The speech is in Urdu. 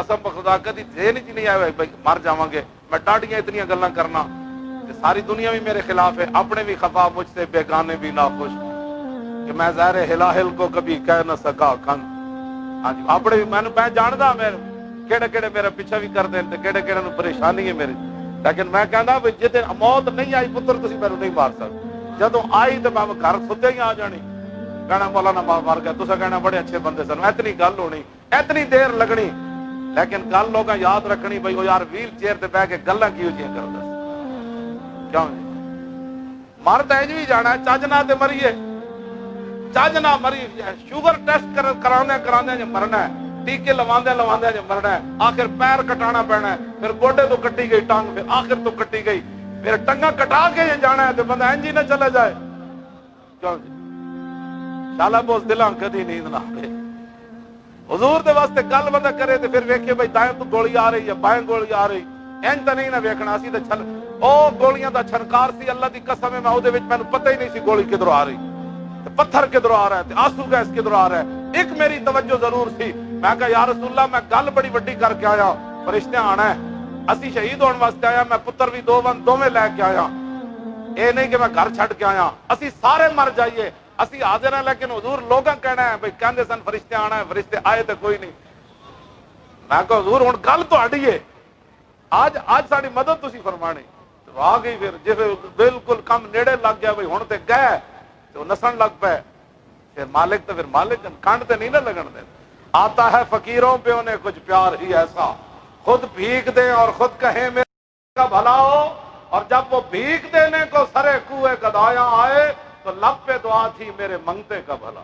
قسم بخدا کدی ذہن چ نہیں آیا بھائی مر جاواں گے میں ٹاڈیاں اتنی گلاں کرنا کہ ساری دنیا بھی میرے خلاف ہے، اپنے بھی خفا مجھ سے بیگانے بھی ناخوش، کہ میں زہر ہلاہل کو کبھی کہہ نہ سکا کھن۔ ہاں جی اپنے بھی میں جاندا میں کہڑے کہڑے میرے پیچھے بھی کر دین تے کہڑے کہڑے نوں پریشانی ہے میری، لیکن میں کہندا بھی جے موت نہیں آئی پتر تسی میرے نہیں مار سکتے، جدوں آئی تے میں گھر ستے ہی آ جانی، کہنا مولانا مار گیا، تسا کہنا بڑے اچھے بندے سن، اتنی گل ہونی اتنی دیر لگنی، لیکن گل لوگاں یاد رکھنی بھائی وہ یار ویل چیئر تے بیٹھ کے گلاں کیوں جیاں کردا کیوں جی مر تے انج بھی جانا ہے، چج نہ تے مریے، چج نہ مری، شوگر ٹیسٹ کراندے جو مرنا ہے، ٹیکے لواندے جو مرنا ہے، آخر پیر کٹانا پینا ہے، پھر گوڈے تو کٹی گئی ٹانگ، پھر آخر تو کٹی گئی، پھر ٹنگاں کٹا کے جانا ہے تو بندہ انج ہی نہ چلا جائے کیوں جی شالا بوس دلاں کدی نیند نہ آئے حضور دے واسطے گل بندہ کرے تے پھر ویکھے بھائی دائیں تو گولی آ رہی ہے بائیں گولی آ رہی، انج تے نہیں نہ ویکھنا اسی تے چھل او گولیاں دا چھنکار سی، اللہ دی قسم ہے میں او دے وچ مینوں پتہ ہی نہیں سی گولی کدھروں آ رہی تے پتھر کدھروں آ رہا ہے تے آنسو گیس کدھروں آ رہا ہے، ایک میری توجہ ضرور سی، میں کہا یا رسول اللہ میں گل بڑی وڈی کر کے آیا، فرشتے آنا ہے، اسی شہید ہون واسطے آیا، میں پتر بھی دوویں لے کے آیا، اے نہیں کہ میں گھر چھڈ کے آیا، اسی سارے مر جائیے اسی حاضر ہیں، لیکن حضور لوگاں کہنا ہے بھائی کہندے سن فرشتے آنا ہے، فرشتے آئے تے کوئی نہیں، میں کہا حضور ہن گل تہاڈی ہے، آج ساری مدد تسی فرمانی، تو آ گئی پھر جس بالکل کم نیڑے لگ گیا بھائی ہن تے گئے تو نسن لگ پے، پھر مالک تو پھر مالک کانڈ تے نہیں نہ لگن دے، آتا ہے فقیروں پہ انہیں کچھ پیار ہی ایسا، خود بھیک دیں اور خود کہیں میرا بھلا ہو، اور جب وہ بھیک دینے کو سرے کوئے گدایا آئے تو لب پہ دعا تھی میرے منگتے کا بھلا۔